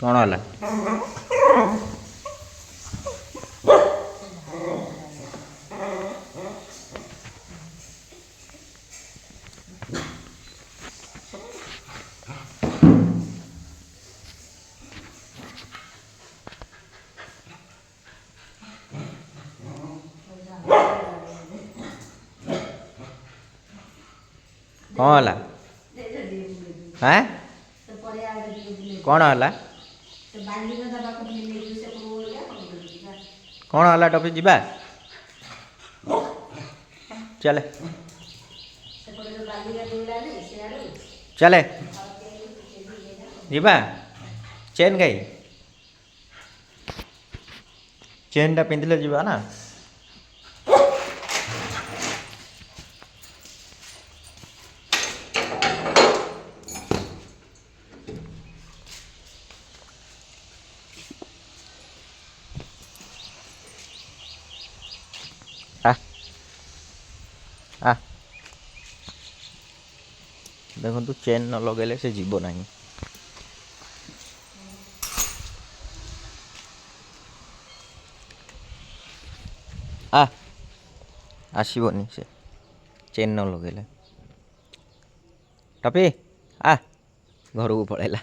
कौन होला कौन होला हैं कौन होला कौन होला टॉपी जीवा चले चले जीवा चेन गई चेन टा पिंधले जीवा ना आ आ देखो चेन न लगेले से जीव ना आ आसबनी से चेन न लगेले टपी आ घर को पड़ेगा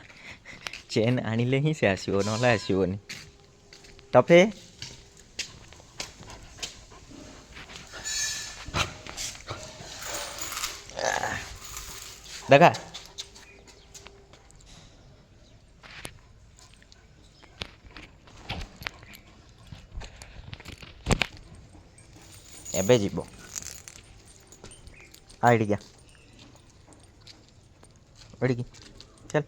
चेन आनिले ही से आसो ना आसबनी टपी देखा एबे जीव आइडिया एडिकी चल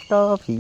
टॉफी